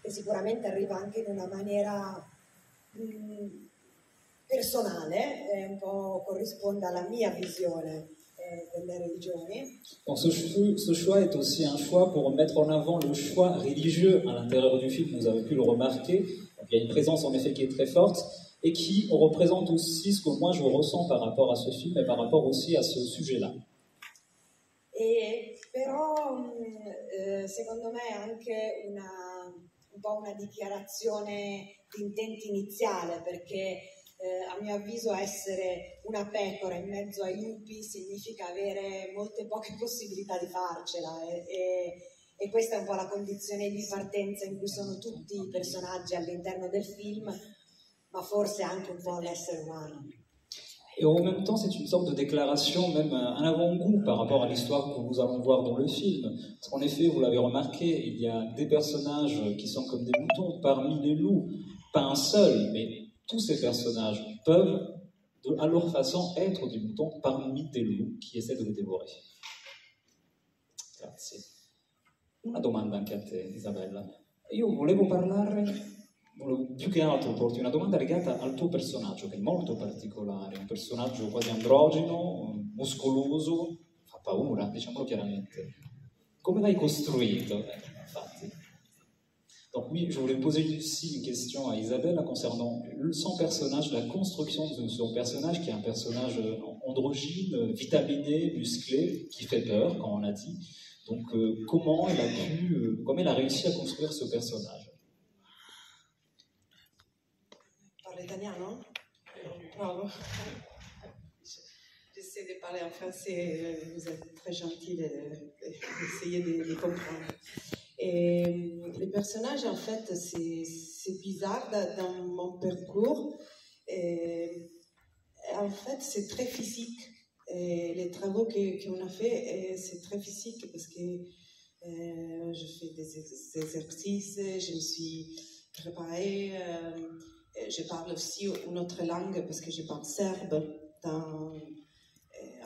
che sicuramente arriva anche in una maniera personale, un po' corrisponde alla mia visione delle religioni. Donc ce choix est aussi un choix pour mettre en avant le choix religieux à l'intérieur du film, vous avez pu le remarquer. Donc, il y a une présence en effet qui est très forte et qui représente aussi ce que moi je ressens par rapport à ce film et par rapport aussi à ce sujet-là. E però secondo me è anche un po' una dichiarazione di intenti iniziale, perché a mio avviso essere una pecora in mezzo ai lupi significa avere molte poche possibilità di farcela e questa è un po' la condizione di partenza in cui sono tutti i personaggi all'interno del film, ma forse anche un po' l'essere umano. Et en même temps, c'est une sorte de déclaration, même un avant-goût par rapport à l'histoire que nous allons voir dans le film. Parce qu'en effet, vous l'avez remarqué, il y a des personnages qui sont comme des moutons parmi les loups. Pas un seul, mais tous ces personnages peuvent, à leur façon, être des moutons parmi des loups qui essaient de les dévorer. Grazie. Una domanda anche a te, Isabella. Io volevo più che altro porti una domanda legata al tuo personaggio, che è molto particolare, un personaggio quasi androgeno, muscoloso, fa paura, diciamolo chiaramente. Come l'hai costruito? Infatti. Donc oui, je voulais poser aussi une question à Isabelle concernant son personnage, la construction de son personnage, qui est un personnage androgyne, vitaminé, musclé, qui fait peur, comme on a dit. Donc comment elle a réussi à construire ce personnage? Italiano? Bravo. J'essaie de parler en français, vous êtes très gentil d'essayer de comprendre. Et les personnages, en fait, c'est bizarre dans mon parcours. Et en fait, c'est très physique. Et les travaux qu'on a fait, c'est très physique parce que je fais des exercices, je me suis préparée. Je parle aussi une autre langue parce que je parle serbe.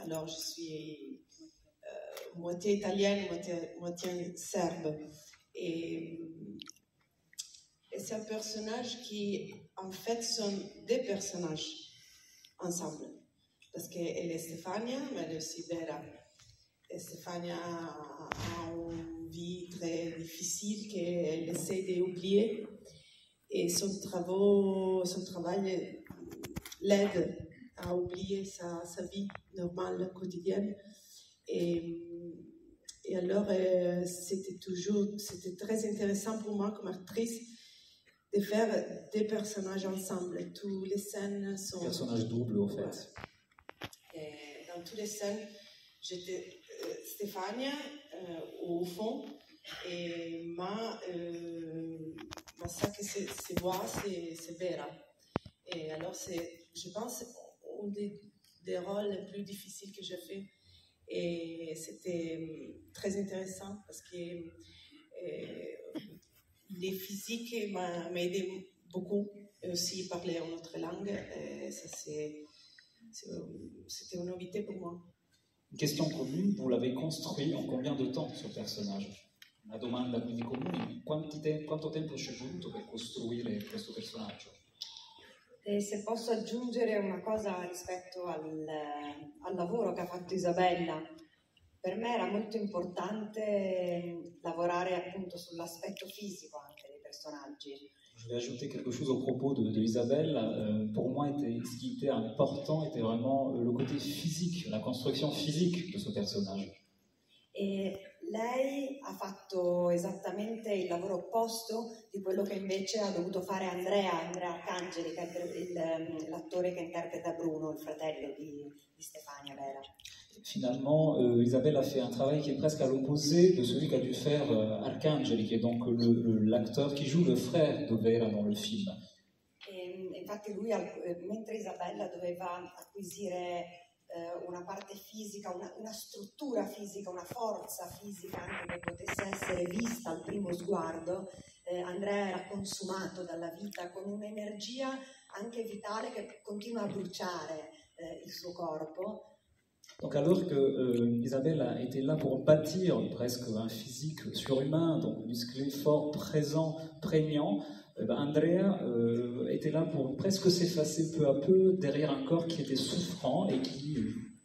Alors je suis moitié italienne, moitié serbe. Et c'est un personnage qui, en fait, sont des personnages ensemble. Parce qu'elle est Stefania, mais elle est aussi Vera. Et Stefania a une vie très difficile qu'elle essaie d'oublier. Et son travail l'aide à oublier sa vie normale, quotidienne. Et alors, c'était très intéressant pour moi comme actrice de faire des personnages ensemble. Toutes les scènes sont... Personnages doubles, en fait. Et dans toutes les scènes, j'étais Stefania au fond, et ça que c'est voix, c'est Vera. Et alors, je pense, un des rôles les plus difficiles que j'ai fait. Et c'était très intéressant parce que les physiques m'ont aidé beaucoup. Et aussi parler en autre langue, ça c'était une nouveauté pour moi. Une question commune, vous l'avez construit en combien de temps, ce personnage? Una domanda quindi comune, quanto tempo ci è voluto per costruire questo personaggio? E se posso aggiungere una cosa rispetto al lavoro che ha fatto Isabella, per me era molto importante lavorare appunto sull'aspetto fisico anche dei personaggi. Je vais ajouter quelque chose au propos de Isabelle. Pour moi, ce qui était important était vraiment le côté physique, la construction physique de ce personnage. E lei ha fatto esattamente il lavoro opposto di quello che invece ha dovuto fare Andrea Arcangeli, che è l'attore che interpreta Bruno, il fratello di Stefania Vera. Finalement, Isabelle a fait un travail qui est presque à l'opposé de celui qu'a dû faire Arcangeli, qui est donc l'acteur qui joue le frère de Vera dans le film. E infatti lui, mentre Isabella doveva acquisire una parte fisica, una struttura fisica, una forza fisica anche che potesse essere vista al primo sguardo, Andrea era consumato dalla vita con un'energia anche vitale che continua a bruciare il suo corpo. Donc alors que Isabelle a été là pour bâtir presque un physique surhumain, donc musclé, fort, présent, prégnant, Andrea était là pour presque s'effacer peu à peu derrière un corps qui était souffrant et qui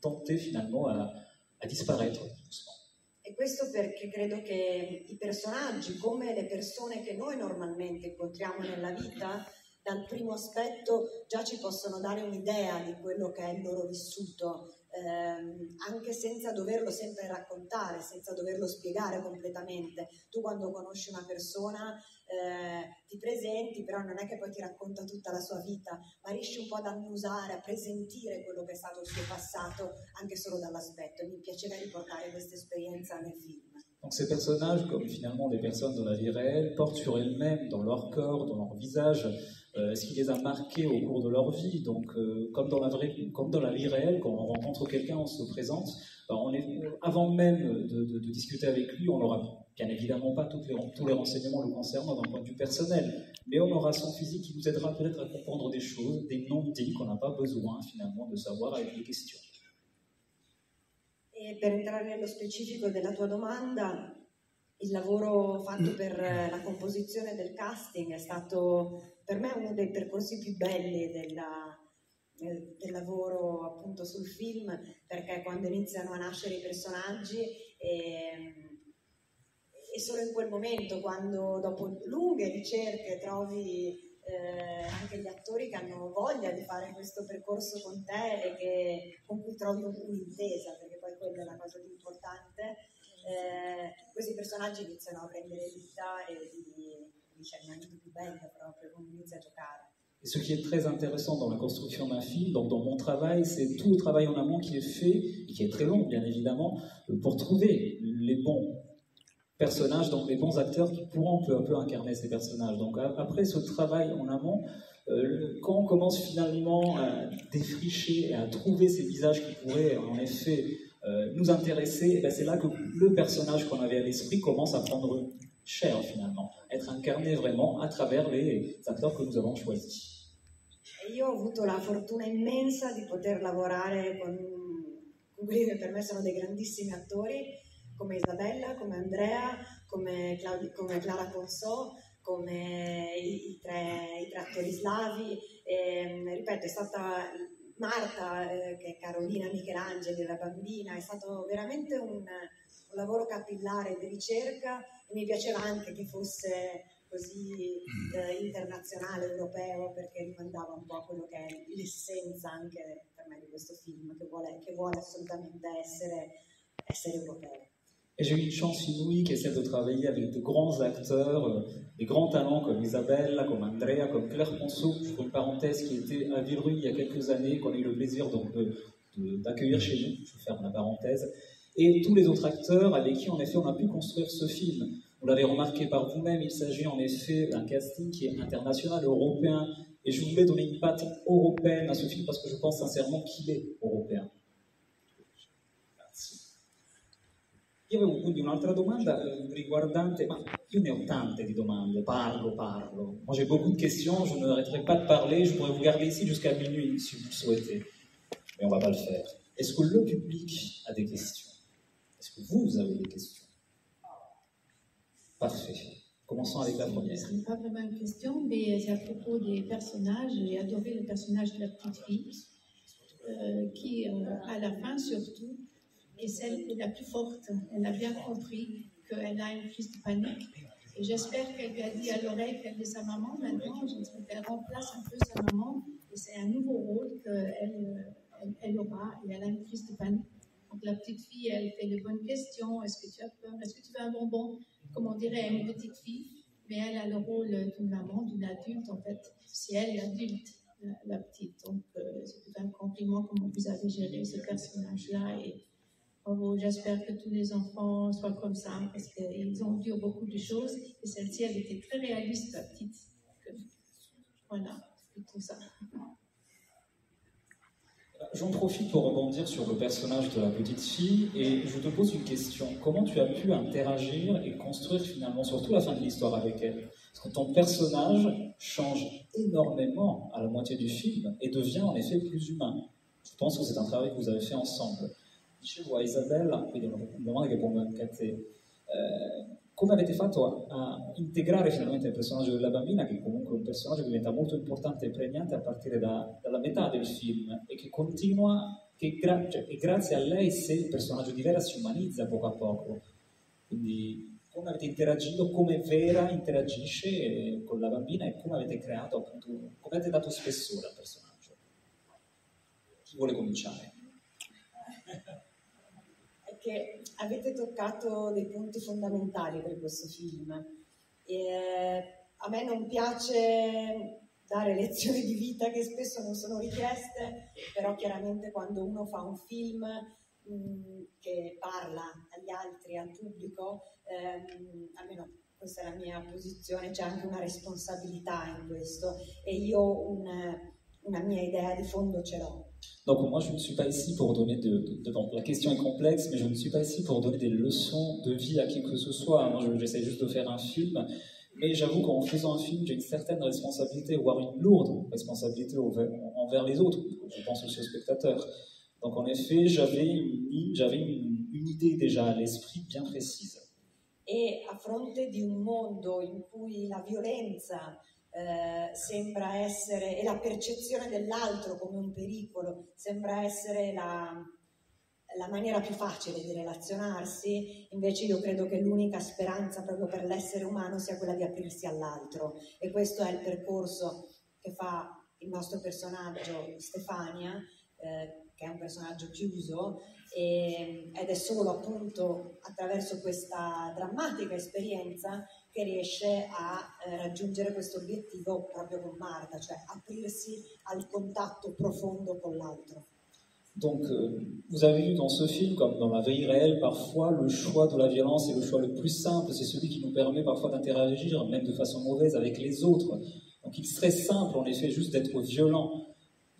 tentait finalement a disparaître doucement. E questo perché credo che i personaggi, come le persone che noi normalmente incontriamo nella vita, dal primo aspetto già ci possono dare un'idea di quello che è il loro vissuto, anche senza doverlo sempre raccontare, senza doverlo spiegare completamente. Tu quando conosci una persona ti presenti, però non è che poi ti racconta tutta la sua vita, ma riesci un po' ad annusare, a presentire quello che è stato il suo passato, anche solo dall'aspetto. E mi piaceva riportare questa esperienza nel film. Donc ces personnages, comme finalement des personnes dans la vie réelle, portent sur elles-mêmes, dans leur corps, dans leur visage, ce qui les a marqués au cours de leur vie. Donc, comme dans la vie réelle, quand on rencontre quelqu'un, on se présente, avant même de discuter avec lui, on n'aura bien évidemment pas tous les renseignements le concernant d'un point de vue personnel, mais on aura son physique qui nous aidera peut-être à comprendre des choses, des non-dits qu'on n'a pas besoin finalement de savoir avec les questions. E per entrare nello specifico della tua domanda, il lavoro fatto per la composizione del casting è stato per me uno dei percorsi più belli del lavoro appunto sul film, perché quando iniziano a nascere i personaggi e solo in quel momento, quando dopo lunghe ricerche trovi anche gli attori che hanno voglia di fare questo percorso con te e con cui trovi un'intesa, perché poi quella è la cosa più importante, questi personaggi iniziano a prendere vita e c'è il momento più bello proprio, quando inizia a giocare. Et ce qui est très intéressant dans la construction d'un film, donc dans mon travail, c'est tout le travail en amont qui est fait, et qui est très long bien évidemment, pour trouver les bons personnages, donc les bons acteurs qui pourront peu à peu incarner ces personnages. Donc après ce travail en amont, quand on commence finalement à défricher et à trouver ces visages qui pourraient en effet nous intéresser, c'est là que le personnage qu'on avait à l'esprit commence à prendre cher finalement, être incarné vraiment à travers les acteurs que nous avons choisis. Io ho avuto la fortuna immensa di poter lavorare con quelli che per me sono dei grandissimi attori, come Isabella, come Andrea, come Clara Consò, come i tre attori slavi. Ripeto, è stata Marta, che è Carolina Michelangeli, la bambina, è stato veramente un lavoro capillare di ricerca e mi piaceva anche che fosse così internazionale, europeo, perché rimandava un po' a quello che è l'essenza anche per me di questo film, che vuole assolutamente essere europeo. Et j'ai eu une chance inouïe qui est celle de travailler avec de grands acteurs, des grands talents comme Isabelle, comme Andrea, comme Claire Ponceau, pour une parenthèse qui était à Villerupt il y a quelques années, qu'on a eu le plaisir donc d'accueillir chez nous, je ferme la parenthèse, et tous les autres acteurs avec qui en effet on a pu construire ce film. Vous l'avez remarqué par vous-même, il s'agit en effet d'un casting qui est international, européen, et je voulais donner une patte européenne à ce film parce que je pense sincèrement qu'il est européen. Io avevo quindi un'altra domanda riguardante, ma io ne ho tante di domande, parlo. Moi j'ai beaucoup de questions, je n'arrêterai pas de parler, je pourrais vous garder ici jusqu'à minuit si vous le souhaitez, mais on ne va pas le faire. Est-ce que le public a des questions? Est-ce que vous avez des questions? Parfait. Commençons avec la première. Ce n'est pas vraiment une question, mais c'est à propos des personnages. J'ai adoré le personnage de la petite fille, qui, à la fin surtout, est celle qui est la plus forte. Elle a bien compris qu'elle a une crise de panique. Et j'espère qu'elle lui a dit à l'oreille qu'elle est sa maman. Maintenant, elle remplace un peu sa maman. Et c'est un nouveau rôle qu'elle aura. Et elle a une crise de panique. Donc la petite fille, elle fait de bonnes questions. Est-ce que tu as peur? Est-ce que tu veux un bonbon? Comme on dirait à une petite fille. Mais elle a le rôle d'une maman, d'une adulte en fait. Si elle est adulte, la petite. Donc c'est un compliment comment vous avez géré ce personnage-là. Et bravo, j'espère que tous les enfants soient comme ça, parce qu'ils ont dû beaucoup de choses, et celle-ci, elle était très réaliste, la petite. Voilà, c'est tout ça. J'en profite pour rebondir sur le personnage de la petite fille, et je te pose une question. Comment tu as pu interagir et construire finalement, surtout la fin de l'histoire avec elle? Parce que ton personnage change énormément à la moitié du film, et devient en effet plus humain. Je pense que c'est un travail que vous avez fait ensemble. Dicevo a Isabella, quindi una domanda che pongo anche a te, come avete fatto a integrare finalmente il personaggio della bambina, che comunque è un personaggio che diventa molto importante e pregnante a partire dalla metà del film e che continua, cioè, e grazie a lei se il personaggio di Vera si umanizza poco a poco. Quindi come avete interagito, come Vera interagisce con la bambina e come avete creato, appunto, come avete dato spessore al personaggio. Chi vuole cominciare? È che avete toccato dei punti fondamentali per questo film. A me non piace dare lezioni di vita che spesso non sono richieste, però chiaramente quando uno fa un film che parla agli altri, al pubblico, almeno questa è la mia posizione, c'è anche una responsabilità in questo e io una mia idea di fondo ce l'ho. Donc moi je ne suis pas ici pour donner bon, la question est complexe, mais je ne suis pas ici pour donner des leçons de vie à qui que ce soit. Moi j'essaie juste de faire un film, mais j'avoue qu'en faisant un film j'ai une certaine responsabilité, voire une lourde responsabilité envers les autres, je pense aussi aux spectateurs. Donc en effet j'avais une idée déjà à l'esprit bien précise. E a fronte di un mondo in cui la violenza sembra essere, e la percezione dell'altro come un pericolo, sembra essere la maniera più facile di relazionarsi, invece io credo che l'unica speranza proprio per l'essere umano sia quella di aprirsi all'altro. E questo è il percorso che fa il nostro personaggio Stefania, che è un personaggio chiuso, ed è solo appunto attraverso questa drammatica esperienza che riesce a raggiungere questo obiettivo proprio con Marta, cioè aprirsi al contatto profondo con l'altro. Donc, vous avez vu dans ce film, comme dans la vie réelle, parfois le choix de la violence est le choix le plus simple, c'est celui qui nous permet parfois d'interagir, même de façon mauvaise, avec les autres. Donc il serait simple, en effet, juste d'être violent.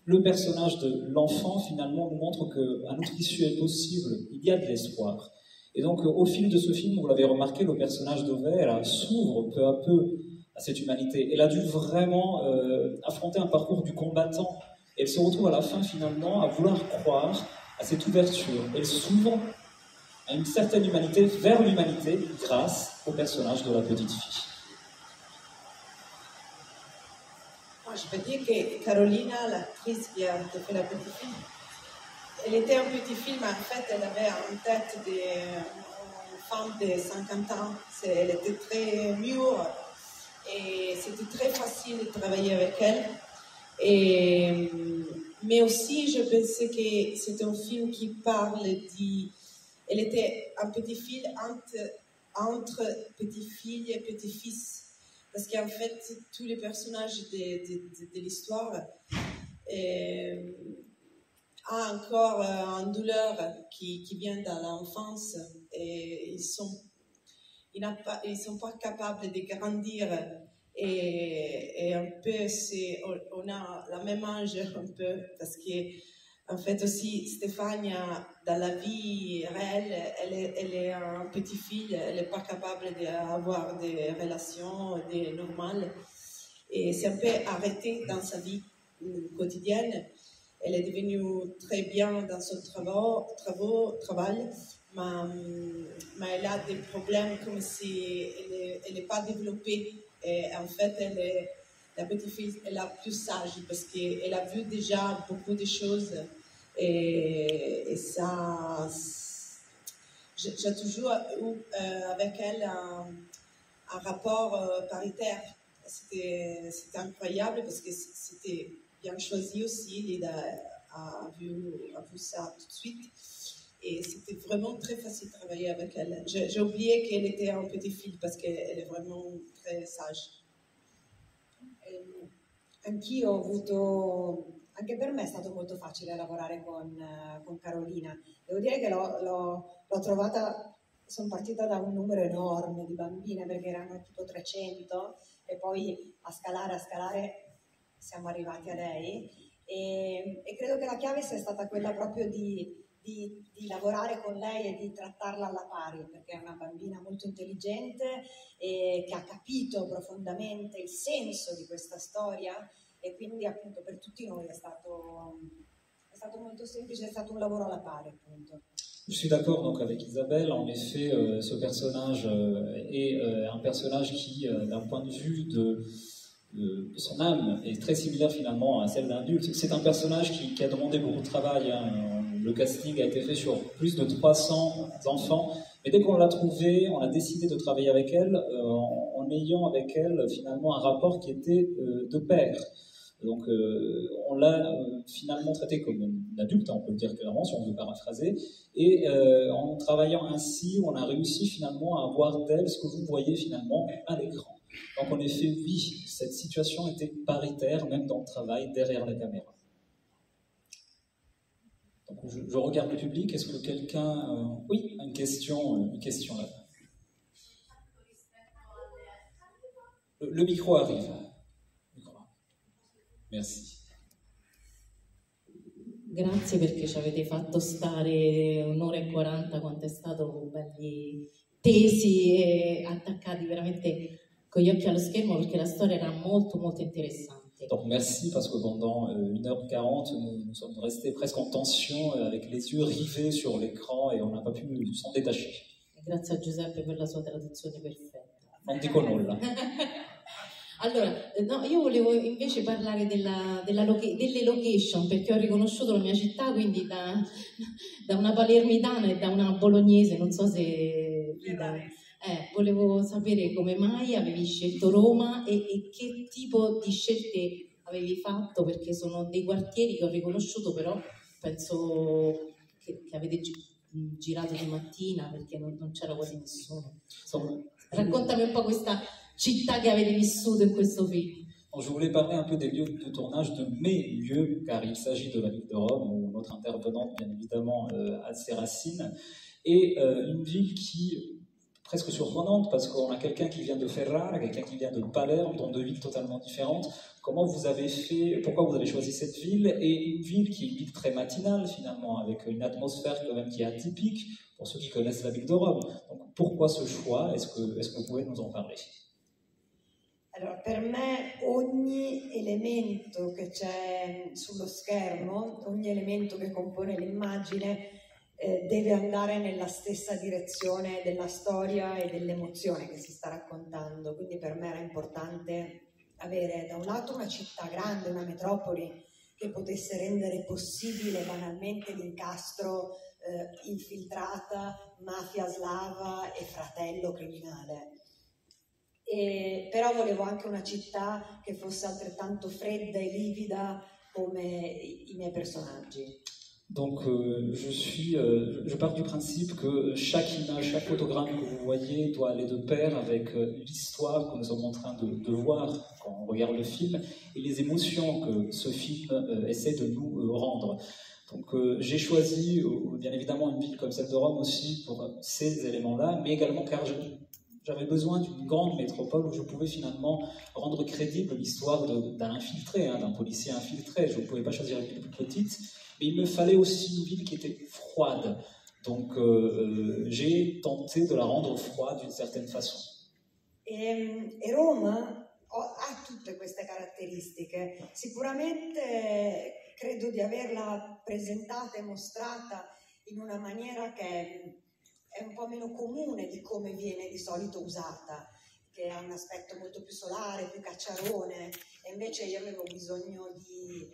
Le personnage de l'enfant, finalement, nous montre qu'un autre issue est possible, il y a de l'espoir. Et donc, au fil de ce film, vous l'avez remarqué, le personnage de Vera s'ouvre peu à peu à cette humanité. Elle a dû vraiment affronter un parcours du combattant. Et elle se retrouve à la fin, finalement, à vouloir croire à cette ouverture. Elle s'ouvre à une certaine humanité, vers l'humanité, grâce au personnage de la petite fille. Moi, je peux dire que Carolina, l'actrice qui a fait la petite fille, elle était un petit film, en fait, elle avait en tête une femme de 50 ans. Elle était très mûre et c'était très facile de travailler avec elle. Mais aussi, je pensais que c'était un film qui parle elle était un petit fille entre petite fille et petit-fils. Parce qu'en fait, tous les personnages de l'histoire ont encore une douleur qui vient de l'enfance et ils sont pas capables de grandir. Et un peu, on a la même âge un peu, parce que en fait aussi, Stefania, dans la vie réelle, elle est une petite fille, elle n'est pas capable d'avoir des relations normales. Et c'est un peu arrêté dans sa vie quotidienne. Elle est devenue très bien dans son travail, mais elle a des problèmes comme si elle n'est pas développée. Et en fait, la petite fille, elle est plus sage parce qu'elle a vu déjà beaucoup de choses. Et ça, j'ai toujours eu avec elle un rapport paritaire. C'était incroyable parce que c'était bien choisi aussi. Lida a vu ça tout de suite. Et c'était vraiment très facile de travailler avec elle. J'ai oublié qu'elle était une petite fille parce qu'elle est vraiment très sage. Anch'io ho avuto, anche per me è stato molto facile lavorare con Carolina. Devo dire che l'ho trovata, sono partita da un numero enorme di bambine perché erano tipo 300 e poi a scalare siamo arrivati a lei e credo che la chiave sia stata quella proprio di lavorare con lei e di trattarla alla pari, perché è una bambina molto intelligente e che ha capito profondamente il senso di questa storia e quindi appunto per tutti noi è stato molto semplice, è stato un lavoro alla pari appunto. Je suis d'accord donc avec Isabelle. En effet, ce personnage est un personnage qui, d'un point de vue de son âme, est très similaire finalement à celle d'un adulte. C'est un personnage qui a demandé beaucoup de travail. Hein. Le casting a été fait sur plus de 300 enfants. Mais dès qu'on l'a trouvée, on a décidé de travailler avec elle en ayant avec elle finalement un rapport qui était de pair. Donc on l'a finalement traité comme une adulte, on peut le dire clairement si on veut paraphraser, et en travaillant ainsi, on a réussi finalement à avoir d'elle ce que vous voyez finalement à l'écran. Donc en effet, oui, cette situation était paritaire, même dans le travail, derrière la caméra. Donc je regarde le public, est-ce que quelqu'un... Oui, une question là. Le micro arrive. Merci. Grazie perché ci avete fatto stare 1 ora e 40, quanto è stato belli tesi e attaccati veramente con gli occhi allo schermo, perché la storia era molto molto interessante. Donc merci parce que pendant 1h40 nous sommes restés presque en tension avec les yeux rivés sur l'écran et on n'a pas pu s'en détacher. E grazie a Giuseppe per la sua traduzione perfetta. Non dico nulla. Allora, no, io volevo invece parlare delle location, perché ho riconosciuto la mia città, quindi da una palermitana e da una bolognese, non so se... volevo sapere come mai avevi scelto Roma e che tipo di scelte avevi fatto, perché sono dei quartieri che ho riconosciuto, però penso che avete girato di mattina, perché non c'era quasi nessuno. Insomma, raccontami un po' questa città che avete vissuto in questo film. Je voulais parler un peu des lieux de tournage, de mes lieux, car il s'agit de la ville de Rome, où notre intervenante, bien évidemment, a ses racines, et une ville qui presque surprenante, parce qu'on a quelqu'un qui vient de Ferrara, quelqu'un qui vient de Palerme, dans deux villes totalement différentes. Comment vous avez fait, pourquoi vous avez choisi cette ville, et une ville qui est une ville très matinale, finalement, avec une atmosphère quand même qui est atypique, pour ceux qui connaissent la ville de Rome. Donc pourquoi ce choix? Est-ce que vous pouvez nous en parler? Allora, per me ogni elemento che c'è sullo schermo, ogni elemento che compone l'immagine deve andare nella stessa direzione della storia e dell'emozione che si sta raccontando. Quindi per me era importante avere da un lato una città grande, una metropoli che potesse rendere possibile banalmente l'incastro infiltrata, mafia slava e fratello criminale. Però volevo anche una città che fosse altrettanto fredda e livida come i miei personaggi. Donc je pars du principe que chaque image, chaque photogramme que vous voyez doit aller de pair avec l'histoire que nous sommes en train de voir quand on regarde le film et les émotions que ce film essaie de nous rendre. Donc j'ai choisi bien évidemment une ville comme celle de Rome aussi pour ces éléments-là, mais également car j'avais besoin d'une grande métropole où je pouvais finalement rendre crédible l'histoire d'un infiltré, d'un policier infiltré. Je ne pouvais pas choisir une ville plus petite, mais il me fallait aussi une ville qui était froide. Donc j'ai tenté de la rendre froide d'une certaine façon. E Roma ha tutte queste caratteristiche. Sicuramente credo di averla presentata e mostrata in una maniera che è un po' meno comune di come viene di solito usata, che ha un aspetto molto più solare, più cacciarone, e invece io avevo bisogno di...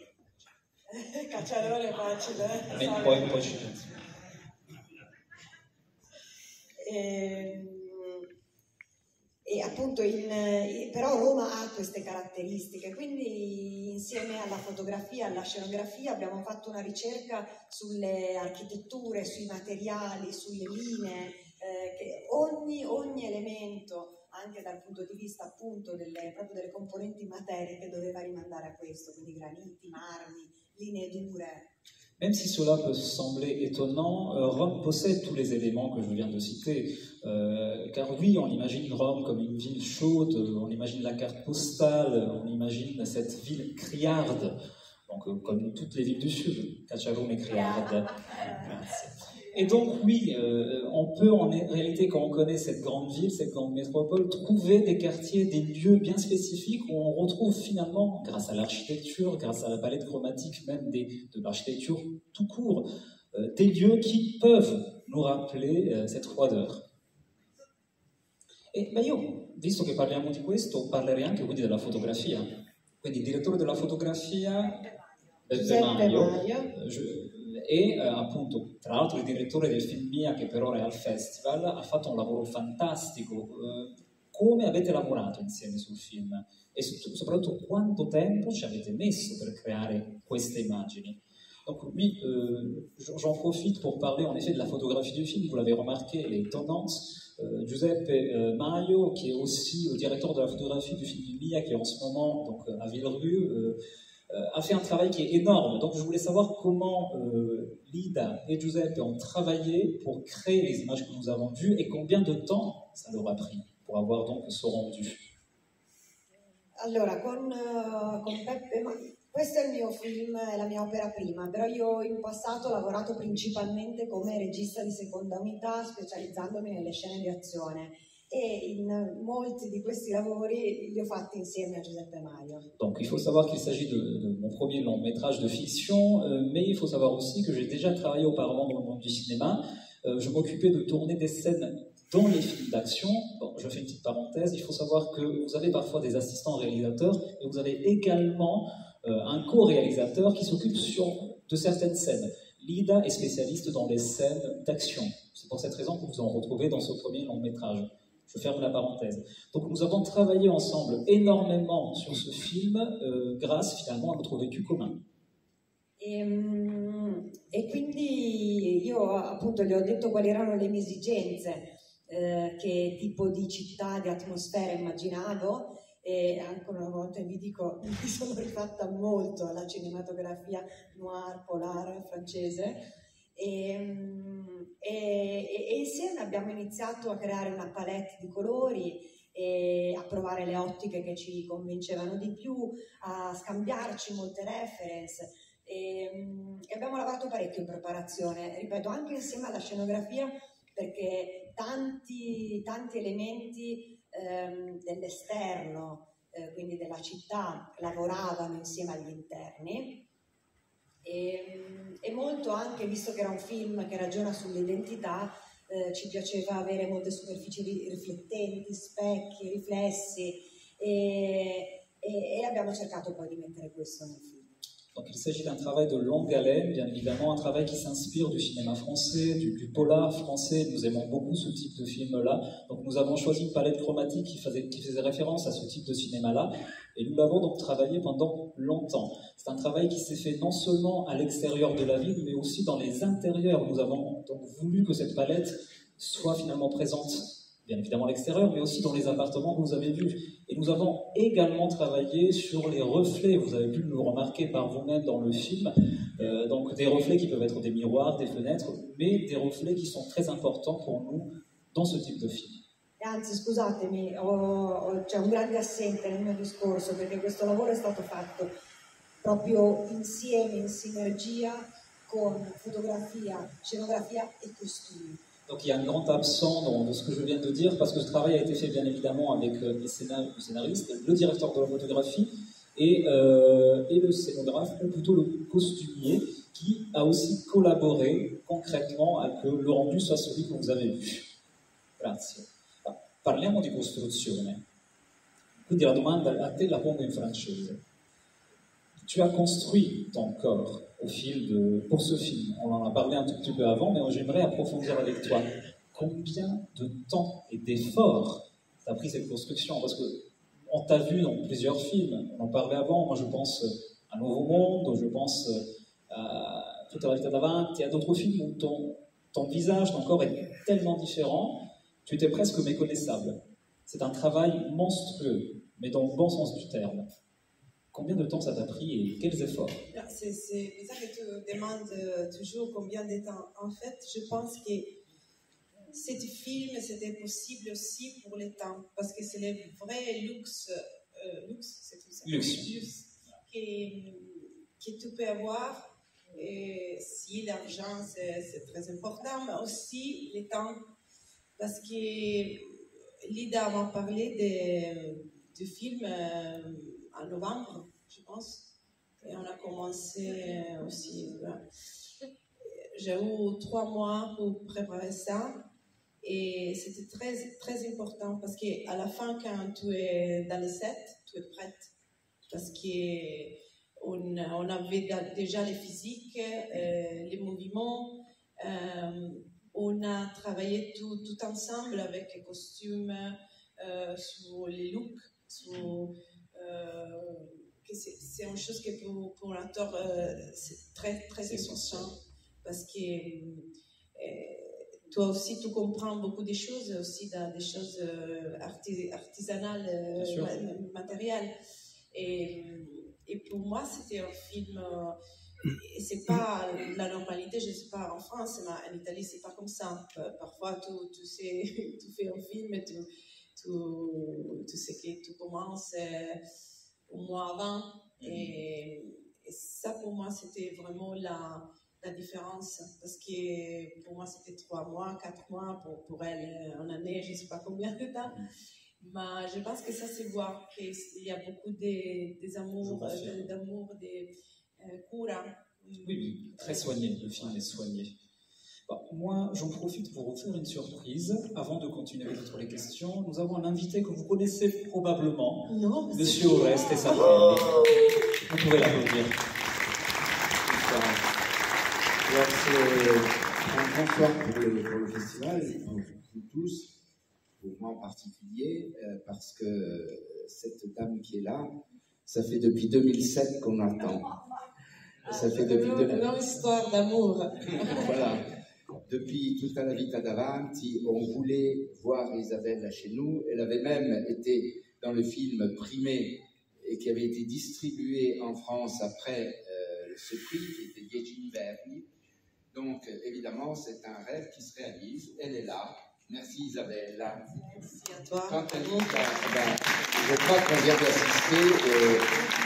cacciarone facile. Poi e appunto però Roma ha queste caratteristiche, quindi insieme alla fotografia, alla scenografia abbiamo fatto una ricerca sulle architetture, sui materiali, sulle linee, che ogni elemento, anche dal punto di vista appunto proprio delle componenti materiche, doveva rimandare a questo, quindi graniti, marmi, linee dure. Même si cela peut sembler étonnant, Rome possède tous les éléments que je viens de citer. Car oui, on imagine Rome comme une ville chaude, on imagine la carte postale, on imagine cette ville criarde, donc comme toutes les villes du Sud, Cacciarone criarde. Et donc oui, on peut en réalité, quand on connaît cette grande ville, cette grande métropole, trouver des quartiers, des lieux bien spécifiques où on retrouve finalement, grâce à l'architecture, grâce à la palette chromatique même de l'architecture tout court, des lieux qui peuvent nous rappeler cette froideur. E io, visto che parliamo di questo, parlerei anche quindi della fotografia. Quindi il direttore della fotografia, Beppe Maio, e appunto, tra l'altro il direttore del film Mia, che per ora è al festival, ha fatto un lavoro fantastico. Come avete lavorato insieme sul film? E soprattutto quanto tempo ci avete messo per creare queste immagini? Donc oui, j'en profite pour parler en effet de la photographie du film. Vous l'avez remarqué, elle est étonnante. Giuseppe Maio, qui est aussi le directeur de la photographie du film Mia, qui est en ce moment donc, à Villerue, a fait un travail qui est énorme. Donc je voulais savoir comment Lida et Giuseppe ont travaillé pour créer les images que nous avons vues et combien de temps ça leur a pris pour avoir donc ce rendu. Allora, con Beppe, questo è il mio film, è la mia opera prima, però io in passato ho lavorato principalmente come regista di seconda unità, specializzandomi nelle scene di azione. Et in molti di questi lavori li ho fatti insieme a Giuseppe Maio. Donc il faut savoir qu'il s'agit de mon premier long métrage de fiction, mais il faut savoir aussi que j'ai déjà travaillé auparavant dans le monde du cinéma. Je m'occupais de tourner des scènes dans les films d'action. Bon, je fais une petite parenthèse, il faut savoir que vous avez parfois des assistants réalisateurs et vous avez également un co-réalisateur qui s'occupe de certaines scènes. Lida est spécialiste dans les scènes d'action. C'est pour cette raison que vous en retrouvez dans ce premier long métrage. Je ferme la parenthèse. Donc nous avons travaillé ensemble énormément sur ce film grâce finalement à notre vécu commun. E quindi io appunto gli ho detto quali erano le mie esigenze, che tipo di città, di atmosfera immaginavo, e ancora una volta vi dico, mi sono rifatta molto alla cinematografia noir, polar, francese. E insieme abbiamo iniziato a creare una palette di colori e a provare le ottiche che ci convincevano di più, a scambiarci molte reference e abbiamo lavorato parecchio in preparazione, ripeto, anche insieme alla scenografia, perché tanti elementi dell'esterno, quindi della città, lavoravano insieme agli interni. E molto anche, visto che era un film che ragiona sull'identità, ci piaceva avere molte superfici riflettenti, specchi, riflessi e abbiamo cercato poi di mettere questo nel film. Donc il s'agit d'un travail de longue haleine, bien évidemment, un travail qui s'inspire du cinéma français, du polar français. Nous aimons beaucoup ce type de film-là. Donc nous avons choisi une palette chromatique qui faisait référence à ce type de cinéma-là. Et nous l'avons donc travaillé pendant longtemps. C'est un travail qui s'est fait non seulement à l'extérieur de la ville, mais aussi dans les intérieurs. Nous avons donc voulu que cette palette soit finalement présente, bien évidemment à l'extérieur, mais aussi dans les appartements que vous avez vus. Et nous avons également travaillé sur les reflets. Vous avez pu le remarquer par vous-même dans le film. Donc des reflets qui peuvent être des miroirs, des fenêtres, mais des reflets qui sont très importants pour nous dans ce type de film. Anzi, scusatemi, c'è un grande assente nel mio discorso, perché questo lavoro è stato fatto proprio insieme, in sinergia con fotografia, scenografia e costumi. Donc il y a un grand absent dans ce que je viens de dire, parce que ce travail a été fait bien évidemment avec le scénariste, le directeur de la photographie et le scénographe, ou plutôt le costumier, qui a aussi collaboré concrètement à que le rendu soit celui que vous avez vu. Grazie. Parliamo di costruzione. Quindi la domanda a te la pongo in francese. Tu as construit ton corps pour ce film. On en a parlé un tout petit peu avant, mais j'aimerais approfondir avec toi. Combien de temps et d'efforts t'as pris cette construction? Parce qu'on t'a vu dans plusieurs films, on en parlait avant, moi je pense à Nouveau Monde, je pense à Tutta la vita davanti, à d'autres films où ton visage, ton corps est tellement différent, tu étais presque méconnaissable. C'est un travail monstrueux, mais dans le bon sens du terme. Combien de temps ça t'a pris et quels efforts? C'est bizarre que tu demandes toujours combien de temps. En fait, je pense que ce film, c'était possible aussi pour le temps, parce que c'est le vrai luxe, c'est tout ça, luxe que tu peux avoir. Et si l'argent, c'est très important, mais aussi le temps, parce que Lida m'a parlé du film en novembre, je pense, et on a commencé aussi. Voilà. j'ai eu 3 mois pour préparer ça. Et c'était très, très important parce qu'à la fin, quand tu es dans le set, tu es prête. Parce qu'on avait déjà les physiques, les mouvements. On a travaillé tout ensemble avec les costumes, sur les looks. C'est une chose que pour l'acteur, c'est très, très important. Parce que toi aussi, tu comprends beaucoup de choses, aussi des choses artisanales, matérielles. Et pour moi, c'était un film. Et c'est pas la normalité, je ne sais pas en France, mais en Italie, c'est pas comme ça. Parfois, tu sais, tu fais un film et tu sais que tu commences au mois avant. Et ça, pour moi, c'était vraiment la différence, parce que pour moi c'était 3 mois, 4 mois, pour elle en année, je ne sais pas combien de temps, mais je pense que ça se voit, qu'il y a beaucoup d'amour, des cura. Oui, très soigné, le film est soigné. Bon, moi, j'en profite pour vous faire une surprise. Avant de continuer avec les questions, nous avons un invité que vous connaissez probablement, Monsieur Oreste Saffelli. Vous pouvez l'applaudir. C'est un grand soir pour le festival, pour vous tous, pour moi en particulier, parce que cette dame qui est là, ça fait depuis 2007 qu'on attend. Ça fait depuis une longue histoire d'amour. Voilà. Depuis tutta la vita davanti, on voulait voir Isabella chez nous. Elle avait même été dans le film primé et qui avait été distribué en France après ce prix, qui était Dieci Inverni. Donc, évidemment, c'est un rêve qui se réalise. Elle est là. Merci Isabella. Merci à toi. Quant à nous, je crois qu'on vient d'assister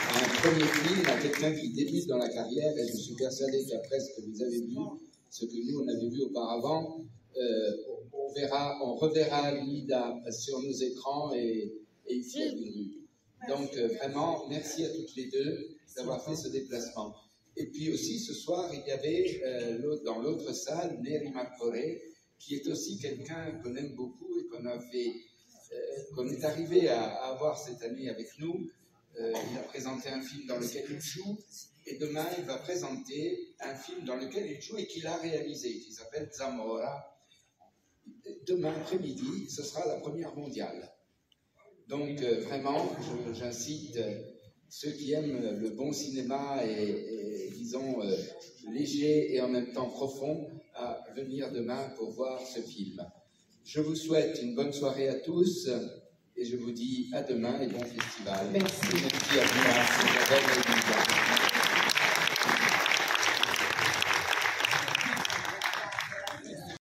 à un premier film, à quelqu'un qui débute dans la carrière, et je suis persuadé qu'après ce que vous avez vu, ce que nous on avait vu auparavant, on reverra Lida sur nos écrans et ici à Lulu. Donc vraiment, merci à toutes les deux d'avoir fait ce déplacement. Et puis aussi ce soir, il y avait dans l'autre salle Neri Marcore, qui est aussi quelqu'un qu'on aime beaucoup et qu'on est arrivé à avoir cette année avec nous. Il a présenté un film dans lequel il joue, et demain il va présenter un film dans lequel il joue et qu'il a réalisé, qui s'appelle Zamora. Demain après-midi, ce sera la première mondiale. Donc vraiment, j'incite ceux qui aiment le bon cinéma et disons léger et en même temps profond à venir demain pour voir ce film. Je vous souhaite une bonne soirée à tous et je vous dis à demain et bon festival. Merci. Merci à vous.